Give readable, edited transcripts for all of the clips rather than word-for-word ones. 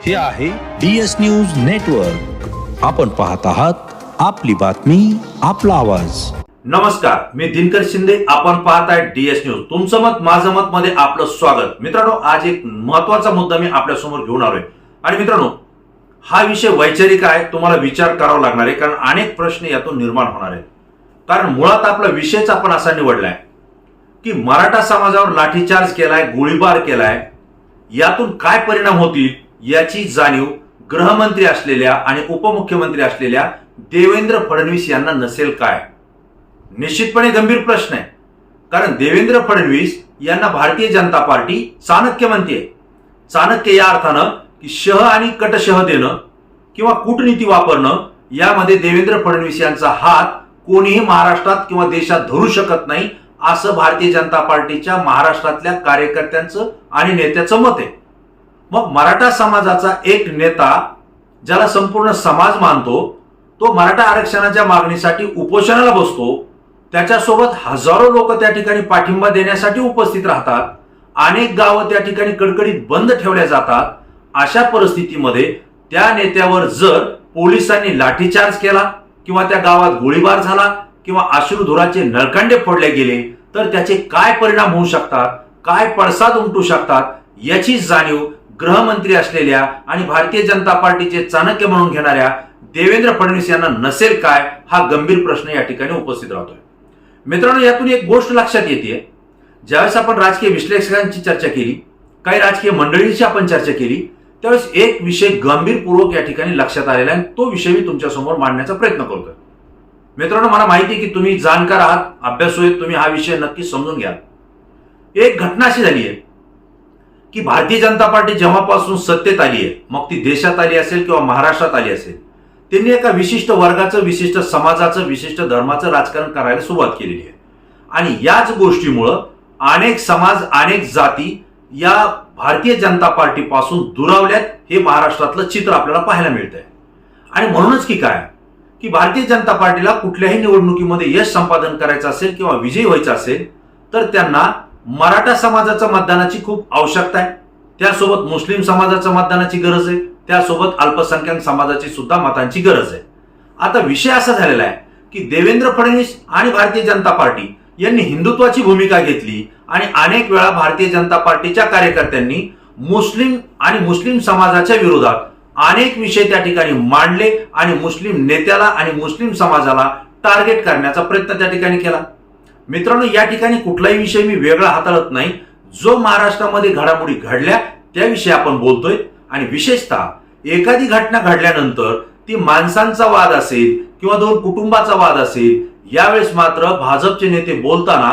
हे आहे DS news network. आपण पाहत आहात आपली बातमी आपला आवाज. नमस्कार, मी दिनकर शिंदे. आपण पाहत आहे DS न्यूज. तुमचं मत माझं मत मध्ये आपलं स्वागत. मित्रांनो, आज एक महत्वाचा मुद्दा मी आपल्या समोर घेऊन आलोय. आणि मित्रांनो, हा विषय वैचारिक आहे. तुम्हाला विचार करावा लागणार आहे, कारण अनेक प्रश्न यातून निर्माण होणार आहेत. कारण मुळात आपला विषयच आपण असा निवडलाय की मराठा समाजावर लाठीचार्ज केलाय, गोळीबार केलाय, यातून काय परिणाम होतील याची जाणीव गृहमंत्री असलेल्या आणि उपमुख्यमंत्री असलेल्या देवेंद्र फडणवीस यांना नसेल काय? निश्चितपणे गंभीर प्रश्न आहे. कारण देवेंद्र फडणवीस यांना भारतीय जनता पार्टी चाणक्य म्हणते. चाणक्य या अर्थानं की शह आणि कटशह देणं किंवा कूटनीती वापरणं, यामध्ये देवेंद्र फडणवीस यांचा हात कोणीही महाराष्ट्रात किंवा देशात धरू शकत नाही, असं भारतीय जनता पार्टीच्या महाराष्ट्रातल्या कार्यकर्त्यांचं आणि नेत्याचं मत आहे. मग मराठा समाजाचा एक नेता, ज्याला संपूर्ण समाज मानतो, तो मराठा आरक्षणाच्या मागणीसाठी उपोषणाला बसतो. त्याच्यासोबत हजारो लोक त्या ठिकाणी पाठिंबा देण्यासाठी उपस्थित राहतात. अनेक गावं त्या ठिकाणी कडकडीत बंद ठेवल्या जातात. अशा परिस्थितीमध्ये त्या नेत्यावर जर पोलिसांनी लाठीचार्ज केला किंवा त्या गावात गोळीबार झाला किंवा अश्रुधुराचे नळकांडे फोडले गेले तर त्याचे काय परिणाम होऊ शकतात, काय पडसाद उमटू शकतात, याची जाणीव गृहमंत्री असलेल्या आणि भारतीय जनता पार्टीचे चाणक्य म्हणून घेणाऱ्या देवेंद्र फडणवीस यांना नसेल काय, हा गंभीर प्रश्न या ठिकाणी उपस्थित राहतोय. मित्रांनो, यातून एक गोष्ट लक्षात येते. ज्यावेळेस आपण राजकीय विश्लेषकांची चर्चा केली, काही राजकीय मंडळींची आपण चर्चा केली, त्यावेळेस एक विषय गंभीरपूर्वक या ठिकाणी लक्षात आलेला आहे. तो विषय मी तुमच्या समोर मांडण्याचा प्रयत्न करतोय. मित्रांनो, मला माहिती आहे की तुम्ही जाणकार आहात, अभ्यासू आहेत, तुम्ही हा विषय नक्की समजून घ्या. एक घटना अशी झाली आहे की भारतीय जनता पार्टी जेव्हापासून सत्तेत आली आहे, मग ती देशात आली असेल किंवा महाराष्ट्रात आली असेल, त्यांनी एका विशिष्ट वर्गाचं, विशिष्ट समाजाचं, विशिष्ट धर्माचं राजकारण करायला सुरुवात केलेली आहे. आणि याच गोष्टीमुळं अनेक समाज, अनेक जाती या भारतीय जनता पार्टीपासून दुरावल्यात, हे महाराष्ट्रातलं चित्र आपल्याला पाहायला मिळतंय. आणि म्हणूनच की काय, की भारतीय जनता पार्टीला कुठल्याही निवडणुकीमध्ये यश संपादन करायचं असेल किंवा विजयी व्हायचं असेल तर त्यांना मराठा समाजाच्या मतदानाची खूप आवश्यकता आहे. त्यासोबत मुस्लिम समाजाच्या मतदानाची गरज आहे. त्यासोबत अल्पसंख्याक समाजाची सुद्धा मतांची गरज आहे. आता विषय असा झालेला आहे की देवेंद्र फडणवीस आणि भारतीय जनता पार्टी यांनी हिंदुत्वाची भूमिका घेतली आणि अनेक वेळा भारतीय जनता पार्टीच्या कार्यकर्त्यांनी मुस्लिम आणि मुस्लिम समाजाच्या विरोधात अनेक विषय त्या ठिकाणी मांडले आणि मुस्लिम नेत्याला आणि मुस्लिम समाजाला टार्गेट करण्याचा प्रयत्न त्या ठिकाणी केला. मित्रांनो, या ठिकाणी कुठलाही विषय मी वेगळा हाताळत नाही. जो महाराष्ट्रामध्ये घडामोडी घडल्या त्याविषयी आपण बोलतोय. आणि विशेषतः एखादी घटना घडल्यानंतर ती माणसांचा वाद असेल किंवा दोन कुटुंबाचा वाद असेल, यावेळेस मात्र भाजपचे नेते बोलताना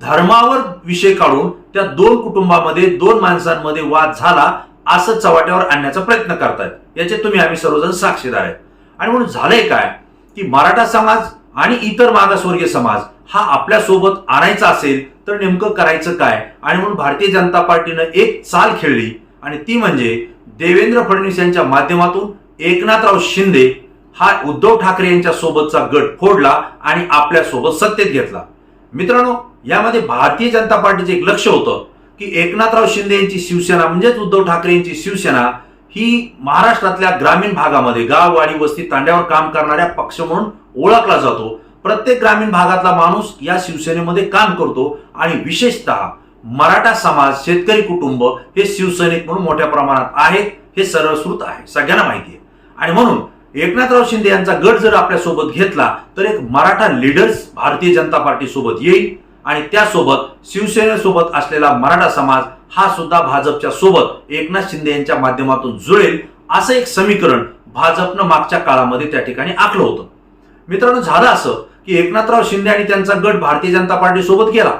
धर्मावर विषय काढून त्या दोन कुटुंबामध्ये, दोन माणसांमध्ये वाद झाला असं चव्हाट्यावर आणण्याचा प्रयत्न करतात. याचे तुम्ही आम्ही सर्वजण साक्षीदार आहेत. आणि म्हणून झालंय काय की मराठा समाज आणि इतर मागासवर्गीय समाज हा आपल्या सोबत आणायचा असेल तर नेमकं करायचं काय? आणि म्हणून भारतीय जनता पार्टीनं एक चाल खेळली आणि ती म्हणजे देवेंद्र फडणवीस यांच्या माध्यमातून एकनाथराव शिंदे हा उद्धव ठाकरे यांच्या सोबतचा गट फोडला आणि आपल्या सोबत सत्तेत घेतला. मित्रांनो, यामध्ये भारतीय जनता पार्टीचं एक लक्ष होतं की एकनाथराव शिंदे यांची शिवसेना म्हणजेच उद्धव ठाकरे यांची शिवसेना ही महाराष्ट्रातल्या ग्रामीण भागामध्ये, गाव, वाडी, वस्ती, तांड्यावर काम करणाऱ्या पक्ष म्हणून ओळखला जातो. प्रत्येक ग्रामीण भागातला माणूस या शिवसेनेमध्ये काम करतो आणि विशेषतः मराठा समाज, शेतकरी कुटुंब हे शिवसैनिक म्हणून मोठ्या प्रमाणात आहेत. हे सरळश्रुत आहे, सगळ्यांना माहिती आहे. आणि म्हणून एकनाथराव शिंदे यांचा गट जर आपल्या सोबत घेतला तर एक मराठा लीडर्स भारतीय जनता पार्टी सोबत येईल आणि त्यासोबत शिवसेनेसोबत असलेला मराठा समाज हा सुद्धा भाजपच्या सोबत एकनाथ शिंदे यांच्या माध्यमातून जुळेल, असं एक समीकरण भाजपनं मागच्या काळामध्ये त्या ठिकाणी आखलं होतं. मित्रांनो, झालं असं की एकनाथराव शिंदे आणि त्यांचा गट भारतीय जनता पार्टी सोबत गेला,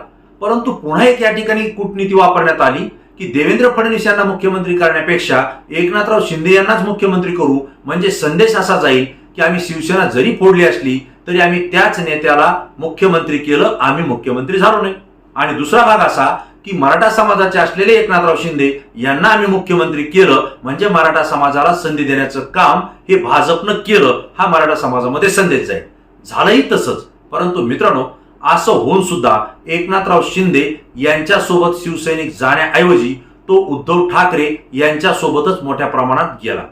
परंतु पुन्हा एक या ठिकाणी कूटनीती वापरण्यात आली की देवेंद्र फडणवीस यांना मुख्यमंत्री करण्यापेक्षा एकनाथराव शिंदे यांनाच मुख्यमंत्री करू, म्हणजे संदेश असा जाईल की आम्ही शिवसेना जरी फोडली असली तरी आम्ही त्याच नेत्याला मुख्यमंत्री केलं, आम्ही मुख्यमंत्री झालो नाही. आणि दुसरा भाग असा की मराठा समाजाचे असलेले एकनाथराव शिंदे यांना आम्ही मुख्यमंत्री केलं, म्हणजे मराठा समाजाला संधी देण्याचं काम हे भाजपनं केलं, हा मराठा समाजामध्ये संदेश जाईल. झालंही तसंच. परंतु मित्रांनो, असं होऊन सुद्धा एकनाथराव शिंदे यांच्यासोबत शिवसैनिक जाण्याऐवजी तो उद्धव ठाकरे यांच्या सोबतच मोठ्या प्रमाणात गेला.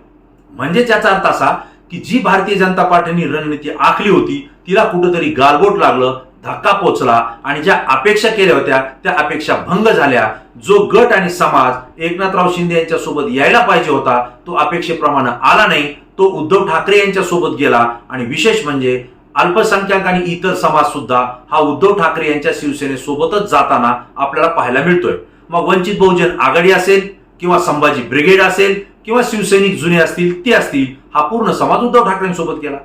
म्हणजे त्याचा अर्थ असा की जी भारतीय जनता पार्टीने रणनीती आखली होती तिला कुठेतरी गालबोट लागलं, धक्का पोचला आणि ज्या अपेक्षा केल्या होत्या त्या अपेक्षा भंग झाल्या. जो गट आणि समाज एकनाथराव शिंदे यांच्या सोबत यायला पाहिजे होता तो अपेक्षेप्रमाणे आला नाही, तो उद्धव ठाकरे यांच्या सोबत गेला. आणि विशेष म्हणजे अल्पसंख्याक आणि इतर समाज सुद्धा हा उद्धव ठाकरे यांच्या शिवसेनेसोबतच जाताना आपल्याला पाहायला मिळतोय. मग वंचित बहुजन आघाडी असेल किंवा संभाजी ब्रिगेड असेल किंवा शिवसैनिक जुने असतील ते असतील, हा पूर्ण समाज उद्धव ठाकरेंसोबत गेला.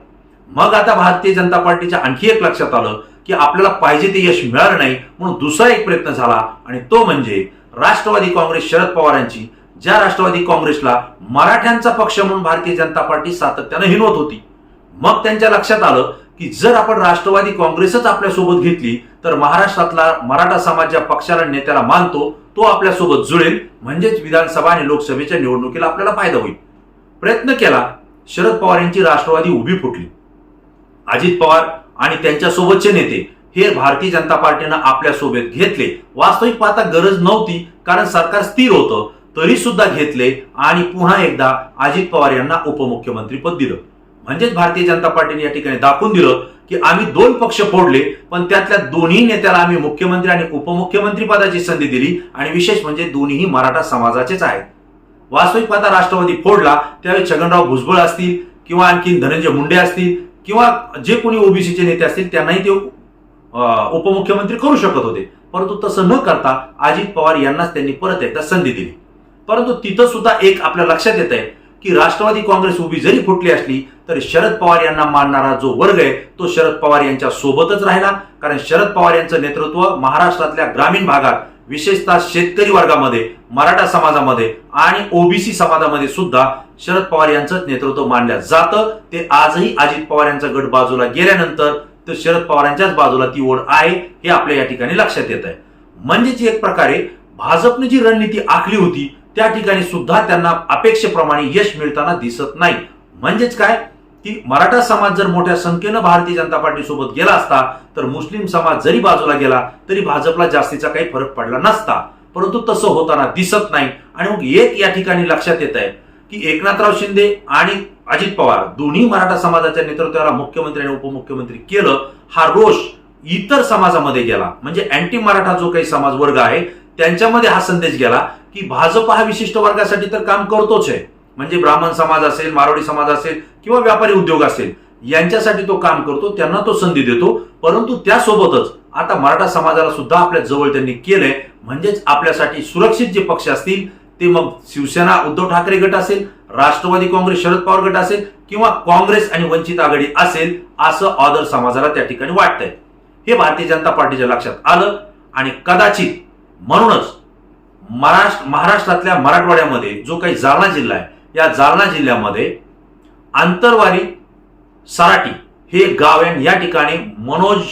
मग आता भारतीय जनता पार्टीच्या आणखी एक लक्षात आलं की आपल्याला पाहिजे ते यश मिळालं नाही, म्हणून दुसरा एक प्रयत्न झाला आणि तो म्हणजे राष्ट्रवादी काँग्रेस शरद पवारांची, ज्या राष्ट्रवादी काँग्रेसला मराठ्यांचा पक्ष म्हणून भारतीय जनता पार्टी सातत्यानं हिणवत होती. मग त्यांच्या लक्षात आलं की जर आपण राष्ट्रवादी काँग्रेसच आपल्यासोबत घेतली तर महाराष्ट्रातला मराठा समाज ज्या पक्षाला नेत्याला मानतो तो आपल्यासोबत जुळेल, म्हणजेच विधानसभा आणि लोकसभेच्या निवडणुकीला आपल्याला फायदा होईल. प्रयत्न केला, शरद पवार यांची राष्ट्रवादी उभी फुटली. अजित पवार आणि त्यांच्यासोबतचे नेते हे भारतीय जनता पार्टीनं आपल्यासोबत घेतले. वास्तविक पाहता गरज नव्हती, कारण सरकार स्थिर होतं, तरी सुद्धा घेतले आणि पुन्हा एकदा अजित पवार यांना उपमुख्यमंत्रीपद दिलं. म्हणजेच भारतीय जनता पार्टीने या ठिकाणी दाखवून दिलं की आम्ही दोन पक्ष फोडले, पण त्यातल्या दोन्ही नेत्याला आम्ही मुख्यमंत्री आणि उपमुख्यमंत्री पदाची संधी दिली आणि विशेष म्हणजे दोन्हीही मराठा समाजाचेच आहेत. वास्तविक पाहता राष्ट्रवादी फोडला त्यावेळी छगनराव भुजबळ असतील किंवा आणखी धनंजय मुंडे असतील किंवा जे कोणी ओबीसीचे नेते असतील त्यांनाही ते उपमुख्यमंत्री करू शकत होते, परंतु तसं न करता अजित पवार यांनाच त्यांनी परत एकदा संधी दिली. परंतु तिथं सुद्धा एक आपल्या लक्षात येत आहे की राष्ट्रवादी काँग्रेस उभी जरी फुटली असली तरी शरद पवार यांना मानणारा जो वर्ग आहे तो शरद पवार यांच्या सोबतच राहिला. कारण शरद पवार यांचं नेतृत्व महाराष्ट्रातल्या ग्रामीण भागात, विशेषतः शेतकरी वर्गामध्ये, मराठा समाजामध्ये आणि ओबीसी समाजामध्ये सुद्धा शरद पवार यांचं नेतृत्व मानलं जातं. ते आजही अजित पवार यांचा गट बाजूला गेल्यानंतर तर शरद पवारांच्याच बाजूला ती ओढ आहे हे आपल्या या ठिकाणी लक्षात येत आहे. म्हणजेच एक प्रकारे भाजपने जी रणनीती आखली होती त्या ठिकाणी सुद्धा त्यांना अपेक्षेप्रमाणे यश मिळताना दिसत नाही. म्हणजेच काय की मराठा समाज जर मोठ्या संख्येनं भारतीय जनता पार्टी सोबत गेला असता तर मुस्लिम समाज जरी बाजूला गेला तरी भाजपला जास्तीचा काही फरक पडला नसता, परंतु तसं होताना दिसत नाही. आणि मग एक या ठिकाणी लक्षात येत आहे की एकनाथराव शिंदे आणि अजित पवार दोन्ही मराठा समाजाच्या नेतृत्वाला मुख्यमंत्री आणि उपमुख्यमंत्री केलं, हा रोष इतर समाजामध्ये गेला. म्हणजे अँटी मराठा जो काही समाज वर्ग आहे त्यांच्यामध्ये हा संदेश गेला की भाजप हा विशिष्ट वर्गासाठी तर काम करतोच आहे, म्हणजे ब्राह्मण समाज असेल, मारवाडी समाज असेल किंवा व्यापारी उद्योग असेल यांच्यासाठी तो काम करतो, त्यांना तो संधी देतो. परंतु त्यासोबतच आता मराठा समाजाला सुद्धा आपल्या जवळ त्यांनी केलंय. म्हणजेच आपल्यासाठी सुरक्षित जे पक्ष असतील ते मग शिवसेना उद्धव ठाकरे गट असेल, राष्ट्रवादी काँग्रेस शरद पवार गट असेल किंवा काँग्रेस आणि वंचित आघाडी असेल, असं ऑदर समाजाला त्या ठिकाणी वाटतंय. हे भारतीय जनता पार्टीच्या लक्षात आलं आणि कदाचित म्हणूनच महाराष्ट्रातल्या मराठवाड्यामध्ये जो काही जालना जिल्हा आहे या जालना जिल्ह्यामध्ये आंतरवाली सराटी हे गाव आहे. या ठिकाणी मनोज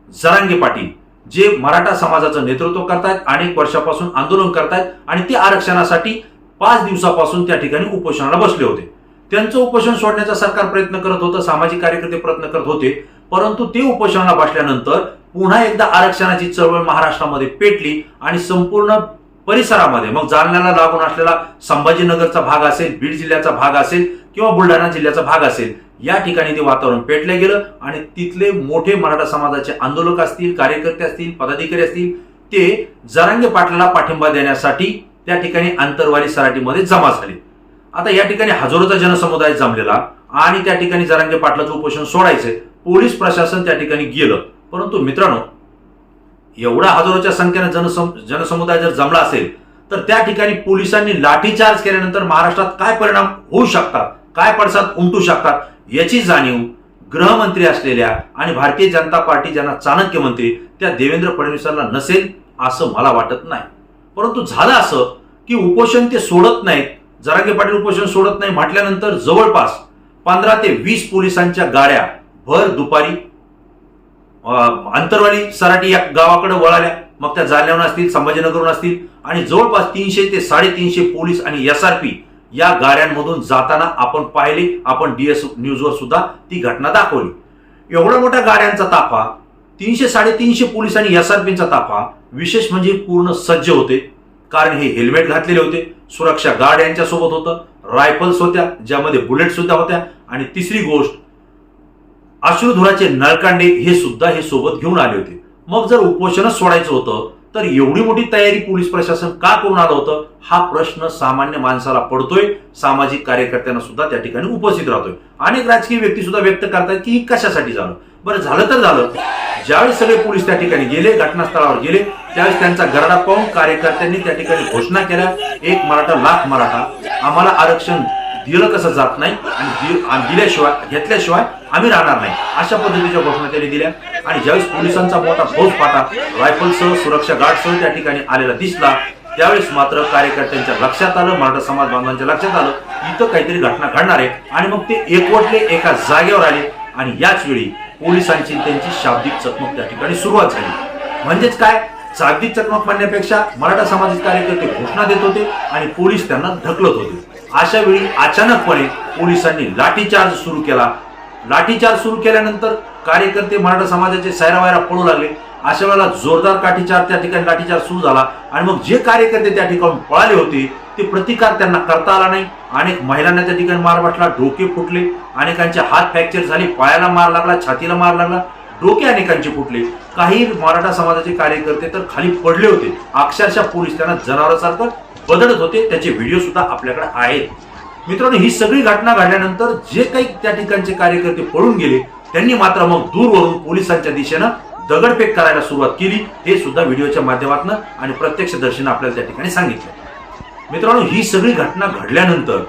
जरांगे पाटील जे मराठा समाजाचं नेतृत्व करतायत, अनेक वर्षापासून आंदोलन करतायत आणि ते आरक्षणासाठी 5 दिवसापासून त्या ठिकाणी उपोषणाला बसले होते. त्यांचं उपोषण सोडण्याचा सरकार प्रयत्न करत होतं, सामाजिक कार्यकर्ते प्रयत्न करत होते, परंतु ते उपोषणाला बसल्यानंतर पुन्हा एकदा आरक्षणाची चळवळ महाराष्ट्रामध्ये पेटली आणि संपूर्ण परिसरामध्ये मग जालन्याला लागून असलेला संभाजीनगरचा भाग असेल, बीड जिल्ह्याचा भाग असेल किंवा बुलढाणा जिल्ह्याचा भाग असेल, या ठिकाणी ते वातावरण पेटलं गेलं आणि तिथले मोठे मराठा समाजाचे आंदोलक असतील, कार्यकर्ते असतील, पदाधिकारी असतील, ते जरांगे पाटलाला पाठिंबा देण्यासाठी त्या ठिकाणी आंतरवाली सराटीमध्ये जमा झाले. आता या ठिकाणी हजारोचा जनसमुदाय जमलेला आणि त्या ठिकाणी जरांगे पाटलाचं उपोषण सोडायचे, पोलीस प्रशासन त्या ठिकाणी गेलं. परंतु मित्रांनो, एवढा हजारोच्या संख्येने जनसमुदाय जर जमला असेल तर त्या ठिकाणी पोलिसांनी लाठीचार्ज केल्यानंतर महाराष्ट्रात काय परिणाम होऊ शकतात, काय पडसाद उमटू शकतात याची जाणीव गृहमंत्री असलेल्या आणि भारतीय जनता पार्टी ज्यांना चाणक्य म्हणते त्या देवेंद्र फडणवीसांना नसेल असं मला वाटत नाही. परंतु झालं असं की उपोषण ते सोडत नाहीत, जरांगे पाटील उपोषण सोडत नाही म्हटल्यानंतर जवळपास 15 ते 20 पोलिसांच्या गाड्या भर दुपारी आंतरवाली सराटी या गावाकडे वळाल्या. मग त्या जालन्याहून असतील, संभाजीनगरहून असतील आणि जवळपास 300 ते 350 पोलीस आणि एसआरपी या गाड्यांमधून जाताना आपण पाहिले. आपण DS न्यूजवर सुद्धा ती घटना दाखवली. एवढ्या मोठ्या गाड्यांचा ताफा, 300-350 पोलीस आणि एसआरपीचा ताफा, विशेष म्हणजे पूर्ण सज्ज होते. कारण हे हेल्मेट घातलेले होते, सुरक्षा गार्ड यांच्या सोबत होतं, रायफल्स होत्या ज्यामध्ये बुलेट सुद्धा होत्या, आणि तिसरी गोष्ट अश्रुधुराचे नळकांडे हे सुद्धा हे सोबत घेऊन आले होते. मग जर उपोषणच सोडायचं होतं तर एवढी मोठी तयारी पोलीस प्रशासन का करून आलं होतं, हा प्रश्न सामान्य माणसाला पडतोय. सामाजिक कार्यकर्त्यांना सुद्धा त्या ठिकाणी उपस्थित राहतोय. अनेक राजकीय व्यक्ती सुद्धा व्यक्त करतात की कशासाठी झालं. बरं, झालं तर झालं. ज्यावेळेस सगळे पोलीस त्या ठिकाणी गेले, घटनास्थळावर गेले, त्यावेळेस त्यांचा गरडा पाहून कार्यकर्त्यांनी त्या ठिकाणी घोषणा केल्या, एक मराठा लाख मराठा, आम्हाला आरक्षण दिलं कसं जात नाही आणि दिल्याशिवाय घेतल्याशिवाय आम्ही राहणार नाही, अशा पद्धतीच्या घोषणा त्यांनी दिल्या. आणि ज्यावेळेस पोलिसांचा मोठा फौजफाटा रायफलसह सुरक्षा गार्डसह त्या ठिकाणी आलेला दिसला, त्यावेळेस मात्र कार्यकर्त्यांच्या लक्षात आलं, मराठा समाज बांधवांच्या लक्षात आलं इथं काहीतरी घटना घडणार आहे. आणि मग ते एकवटले, एका जागेवर आले आणि याच वेळी पोलिसांची त्यांची शाब्दिक चकमक त्या ठिकाणी सुरुवात झाली. म्हणजेच काय, शाब्दिक चकमक म्हणण्यापेक्षा मराठा समाजाचे कार्यकर्ते घोषणा देत होते आणि पोलीस त्यांना ढकलत होते. अशा वेळी अचानकपणे पोलिसांनी लाठीचार्ज सुरू केला. लाठीचार्ज सुरू केल्यानंतर कार्यकर्ते मराठा समाजाचे सैरावैरा पळू लागले. अशा वेळेला जोरदार लाठीचार्ज त्या ठिकाणी लाठीचार्ज सुरू झाला आणि मग जे कार्यकर्ते त्या ठिकाणी पळाले होते ते प्रतिकार त्यांना करता आला नाही. अनेक महिलांना त्या ठिकाणी मार बसला, डोके फुटले, अनेकांचे हात फ्रॅक्चर झाले, पायाला मार लागला, छातीला मार लागला, डोके अनेकांचे फुटले. काही मराठा समाजाचे कार्यकर्ते तर खाली पडले होते. अक्षरशः पोलीस त्यांना जनावरांसारखं बदलत होते. त्याचे व्हिडिओ सुद्धा आपल्याकडे आहेत. मित्रांनो, ही सगळी घटना घडल्यानंतर जे काही त्या ठिकाणचे कार्यकर्ते पळून गेले त्यांनी मात्र मग दूरवरून पोलिसांच्या दिशेनं दगडफेक करायला सुरुवात केली. हे सुद्धा व्हिडिओच्या माध्यमातून आणि प्रत्यक्षदर्शीनं आपल्याला त्या ठिकाणी सांगितलं. मित्रांनो, ही सगळी घटना घडल्यानंतर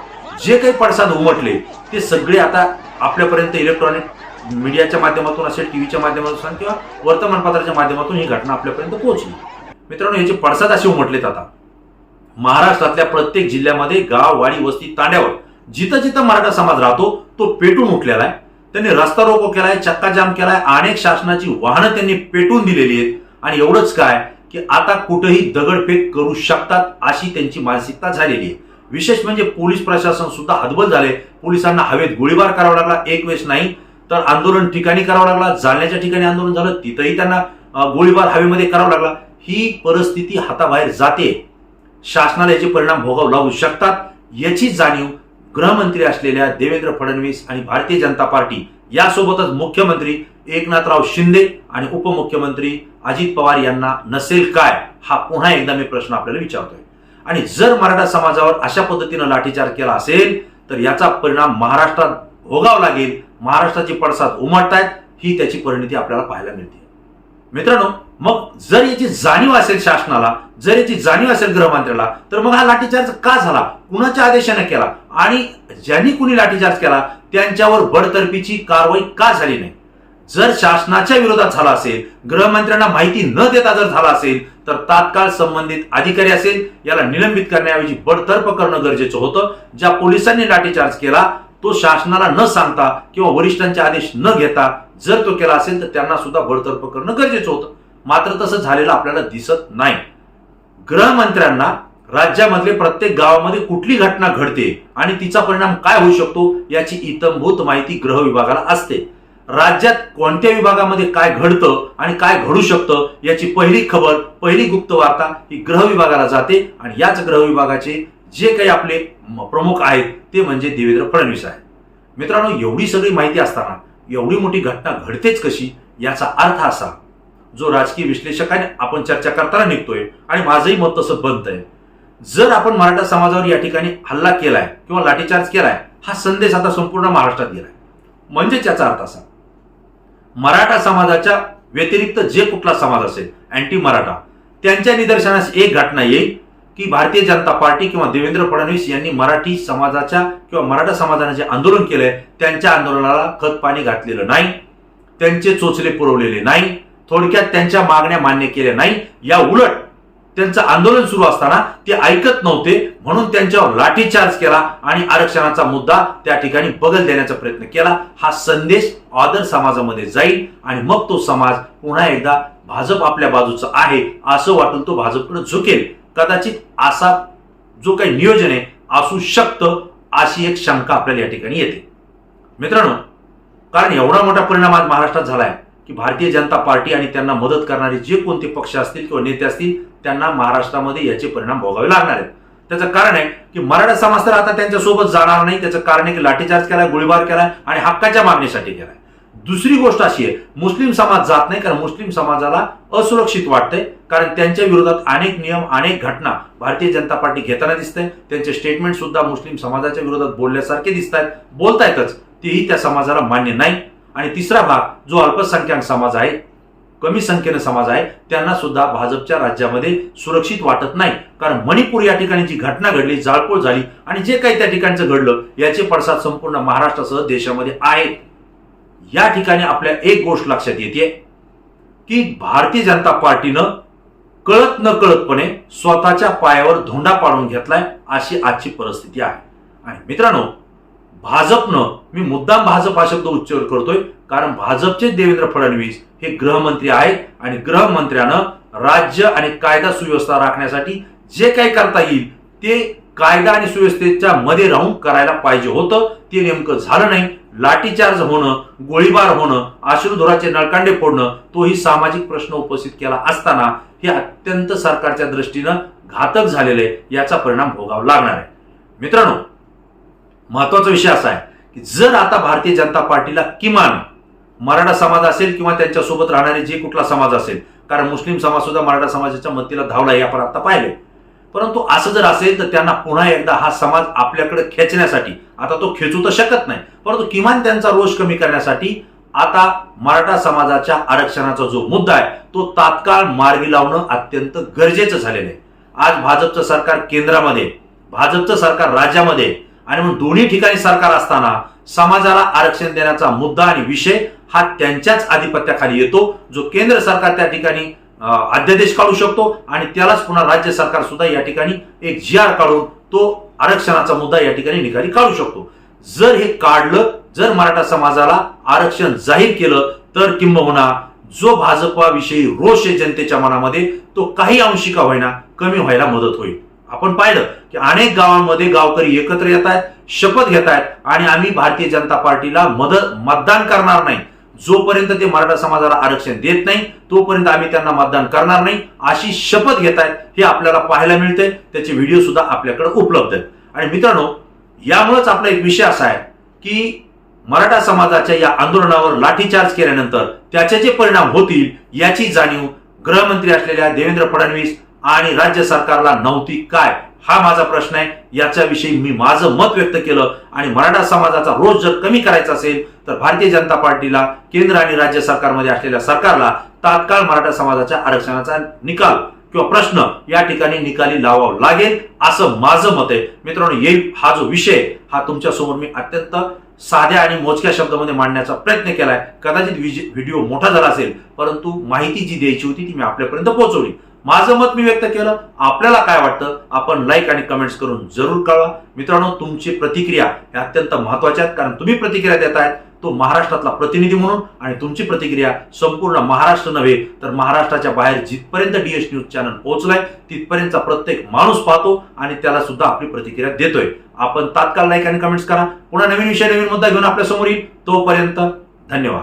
जे काही पडसाद उमटले ते सगळे आता आपल्यापर्यंत इलेक्ट्रॉनिक मीडियाच्या माध्यमातून असेल, टीव्हीच्या माध्यमातून किंवा वर्तमानपत्राच्या माध्यमातून ही घटना आपल्यापर्यंत पोहोचली. मित्रांनो, याचे पडसाद असे उमटलेत आता महाराष्ट्रातल्या प्रत्येक जिल्ह्यामध्ये, गाव, वाडी, वस्ती, तांड्यावर जिथं जिथं मराठा समाज राहतो तो पेटून उठलेला आहे. त्यांनी रस्ता रोको केलाय, चक्का जाम केलाय, अनेक शासनाची वाहनं त्यांनी पेटून दिलेली आहेत. आणि एवढंच काय की आता कुठेही दगडफेक करू शकतात अशी त्यांची मानसिकता झालेली आहे. विशेष म्हणजे पोलीस प्रशासन सुद्धा हतबल झाले. पोलिसांना हवेत गोळीबार करावा लागला, एक वेळेस नाही तर आंदोलन ठिकाणी करावं लागला. जालन्याच्या ठिकाणी आंदोलन झालं, तिथंही त्यांना गोळीबार हवेमध्ये करावा लागला. ही परिस्थिती हाताबाहेर जाते. शासनाला याचे परिणाम भोगावे लागू शकतात याची जाणीव गृहमंत्री असलेल्या देवेंद्र फडणवीस आणि भारतीय जनता पार्टी यासोबतच मुख्यमंत्री एकनाथराव शिंदे आणि उपमुख्यमंत्री अजित पवार यांना नसेल काय, हा पुन्हा एकदा मी प्रश्न आपल्याला विचारतोय. आणि जर मराठा समाजावर अशा पद्धतीनं लाठीचार्ज केला असेल तर याचा परिणाम महाराष्ट्रात भोगावा लागेल. महाराष्ट्राचे पडसाद उमटतायत, ही त्याची परिणती आपल्याला पाहायला मिळते. मित्रांनो, मग जर याची जाणीव असेल शासनाला, जर याची जाणीव असेल गृहमंत्र्याला, तर मग हा लाठीचार्ज का झाला, कुणाच्या आदेशाने केला आणि ज्यांनी कुणी लाठीचार्ज केला त्यांच्यावर बडतर्फीची कारवाई का झाली नाही. जर शासनाच्या विरोधात झाला असेल, गृहमंत्र्यांना माहिती न देता जर झाला असेल तर तात्काळ संबंधित अधिकारी असेल याला निलंबित करण्याऐवजी बडतर्फ करणं गरजेचं होतं. ज्या पोलिसांनी लाठीचार्ज केला तो शासनाला न सांगता किंवा वरिष्ठांचे आदेश न घेता जर तो केला असेल तर त्यांना सुद्धा बडतर्फ करणं गरजेचं होतं. मात्र तसं झालेलं आपल्याला दिसत नाही. गृहमंत्र्यांना राज्यामधले प्रत्येक गावामध्ये कुठली घटना घडते आणि तिचा परिणाम काय होऊ शकतो याची इत्थंभूत माहिती गृह विभागाला असते. राज्यात कोणत्या विभागामध्ये काय घडतं आणि काय घडू शकतं याची पहिली खबर, पहिली गुप्त वार्ता ही गृह विभागाला जाते. आणि याच गृह विभागाचे जे काही आपले प्रमुख आहेत ते म्हणजे देवेंद्र फडणवीस आहेत. मित्रांनो, एवढी सगळी माहिती असताना एवढी मोठी घटना घडतेच कशी, याचा अर्थ असा जो राजकीय विश्लेषकाने आपण चर्चा करताना निघतोय आणि माझंही मत तसं बनतंय. जर आपण मराठा समाजावर या ठिकाणी हल्ला केलाय किंवा लाठीचार्ज केलाय, हा संदेश आता संपूर्ण महाराष्ट्रात गेलाय. म्हणजे याचा अर्थ असा, मराठा समाजाच्या व्यतिरिक्त जे कुठला समाज असेल अँटी मराठा, त्यांच्या निदर्शनास एक घटना येईल की भारतीय जनता पार्टी किंवा देवेंद्र फडणवीस यांनी मराठी समाजाच्या किंवा मराठा समाजाने जे आंदोलन केलंय त्यांच्या आंदोलनाला खत पाणी घातलेलं नाही, त्यांचे चोचले पुरवलेले नाही, थोडक्यात त्यांच्या मागण्या मान्य केल्या नाही. या उलट त्यांचं आंदोलन सुरू असताना ते ऐकत नव्हते म्हणून त्यांच्यावर लाठीचार्ज केला आणि आरक्षणाचा मुद्दा त्या ठिकाणी बगल देण्याचा प्रयत्न केला. हा संदेश आदर समाजामध्ये जाईल आणि मग तो समाज पुन्हा एकदा भाजप आपल्या बाजूचं आहे असं वाटून तो भाजपकडे झुकेल. कदाचित असा जो काही नियोजन आहे असू शकतं अशी एक शंका आपल्याला या ठिकाणी येते. मित्रांनो, कारण एवढा मोठा परिणाम आज महाराष्ट्रात झालाय की भारतीय जनता पार्टी आणि त्यांना मदत करणारे जे कोणते पक्ष असतील किंवा नेते असतील त्यांना महाराष्ट्रामध्ये याचे परिणाम भोगावे लागणार आहेत. त्याचं कारण आहे की मराठा समाज तर आता त्यांच्यासोबत जाणार नाही. त्याचं कारण आहे की लाठीचार्ज केलाय, गोळीबार केलाय आणि हक्काच्या मागणीसाठी केलाय. दुसरी गोष्ट अशी आहे, मुस्लिम समाज जात नाही कारण मुस्लिम समाजाला असुरक्षित वाटतंय, कारण त्यांच्या विरोधात अनेक नियम, अनेक घटना भारतीय जनता पार्टी घेताना दिसतंय. त्यांचे स्टेटमेंट सुद्धा मुस्लिम समाजाच्या विरोधात बोलल्यासारखे दिसत आहेत, बोलतायतच, तेही त्या समाजाला मान्य नाही. आणि तिसरा भाग जो अल्पसंख्याक समाज आहे, कमी संख्येने समाज आहे, त्यांना सुद्धा भाजपच्या राज्यामध्ये सुरक्षित वाटत नाही. कारण मणिपूर या ठिकाणी जी घटना घडली, जाळपोळ झाली आणि जे काही त्या ठिकाणचं घडलं याचे पडसाद संपूर्ण महाराष्ट्रासह देशामध्ये आहेत. या ठिकाणी आपल्या एक गोष्ट लक्षात येते की भारतीय जनता पार्टीनं कळत न कळतपणे स्वतःच्या पायावर धोंडा पाडून घेतलाय, अशी आजची परिस्थिती आहे. आणि मित्रांनो, भाजपनं, मी मुद्दाम भाजप हा शब्द उच्चार करतोय कारण भाजपचे देवेंद्र फडणवीस हे गृहमंत्री आहेत आणि गृहमंत्र्यानं राज्य आणि कायदा सुव्यवस्था राखण्यासाठी जे काही करता येईल ते कायदा आणि सुव्यवस्थेच्या मध्ये राहून करायला पाहिजे होतं. ते नेमकं झालं नाही. लाठीचार्ज होणं, गोळीबार होणं, अश्रुधुराचे नळकांडे फोडणं, तोही सामाजिक प्रश्न उपस्थित केला असताना हे अत्यंत सरकारच्या दृष्टीनं घातक झालेले, याचा परिणाम भोगावा लागणार आहे. मित्रांनो, महत्वाचा विषय असा आहे की जर आता भारतीय जनता पार्टीला किमान मराठा समाज असेल किंवा त्यांच्यासोबत राहणारे जे कुठला समाज असेल, कारण मुस्लिम समाज सुद्धा मराठा समाजाच्या मदतीला धावला हे आपण आता पाहिले, परंतु असं जर असेल तर त्यांना पुन्हा एकदा हा समाज आपल्याकडे खेचण्यासाठी, आता तो खेचू तर शकत नाही, परंतु किमान त्यांचा रोष कमी करण्यासाठी आता मराठा समाजाच्या आरक्षणाचा जो मुद्दा आहे तो तात्काळ मार्गी लावणं अत्यंत गरजेचं झालेलं आहे. आज भाजपचं सरकार केंद्रामध्ये, भाजपचं सरकार राज्यामध्ये आणि मग दोन्ही ठिकाणी सरकार असताना समाजाला आरक्षण देण्याचा मुद्दा आणि विषय हा त्यांच्याच आधिपत्याखाली येतो, जो केंद्र सरकार त्या ठिकाणी अध्यादेश काढू शकतो आणि त्यालाच पुन्हा राज्य सरकार सुद्धा या ठिकाणी एक GR काढून तो आरक्षणाचा मुद्दा या ठिकाणी निकाली काढू शकतो. जर हे काढलं, जर मराठा समाजाला आरक्षण जाहीर केलं तर किंबहुना जो भाजपाविषयी रोष आहे जनतेच्या मनामध्ये तो काही अंशी का होईना कमी व्हायला मदत होईल. आपण पाहिलं की अनेक गावांमध्ये गावकरी एकत्र येत आहेत, शपथ घेत आहेत आणि आम्ही भारतीय जनता पार्टीला मतदान करणार नाही, जोपर्यंत ते मराठा समाजाला आरक्षण देत नाही तोपर्यंत आम्ही त्यांना मतदान करणार नाही, अशी शपथ घेत आहेत. हे आपल्याला पाहायला मिळते, त्याचे व्हिडिओ सुद्धा आपल्याकडे उपलब्ध आहेत. आणि मित्रांनो, यामुळेच आपला एक विषय असा आहे की मराठा समाजाच्या या आंदोलनावर लाठीचार्ज केल्यानंतर त्याचे जे परिणाम होतील याची जाणीव गृहमंत्री असलेल्या देवेंद्र फडणवीस आणि राज्य सरकारला नव्हती काय, हा माझा प्रश्न आहे. याच्याविषयी मी माझं मत व्यक्त केलं. आणि मराठा समाजाचा रोष जर कमी करायचा असेल तर भारतीय जनता पार्टीला, केंद्र आणि राज्य सरकारमध्ये असलेल्या सरकारला तात्काळ मराठा समाजाच्या आरक्षणाचा निकाल किंवा प्रश्न या ठिकाणी निकाली लावावा लागेल, असं माझं मत आहे. मित्रांनो, हा जो विषय हा तुमच्या समोर मी अत्यंत साध्या आणि मोजक्या शब्दामध्ये मांडण्याचा प्रयत्न केलाय. कदाचित व्हिडिओ मोठा झाला असेल, परंतु माहिती जी द्यायची होती ती मी आपल्यापर्यंत पोहोचवली. माझं मत मी व्यक्त केलं. आपल्याला काय वाटतं आपण लाईक आणि कमेंट्स करून जरूर कळवा. मित्रांनो, तुमची प्रतिक्रिया ह्या अत्यंत महत्वाच्या आहेत, कारण तुम्ही प्रतिक्रिया देतायत तो महाराष्ट्रातला प्रतिनिधी म्हणून, आणि तुमची प्रतिक्रिया संपूर्ण महाराष्ट्र नव्हे तर महाराष्ट्राच्या बाहेर जिथपर्यंत DS न्यूज चॅनल पोहोचलाय तिथपर्यंतचा प्रत्येक माणूस पाहतो आणि त्याला सुद्धा आपली प्रतिक्रिया देतोय. आपण तात्काळ लाईक आणि कमेंट्स करा. पुन्हा नवीन विषय, नवीन मुद्दा घेऊन आपल्या समोर येईल. तोपर्यंत धन्यवाद.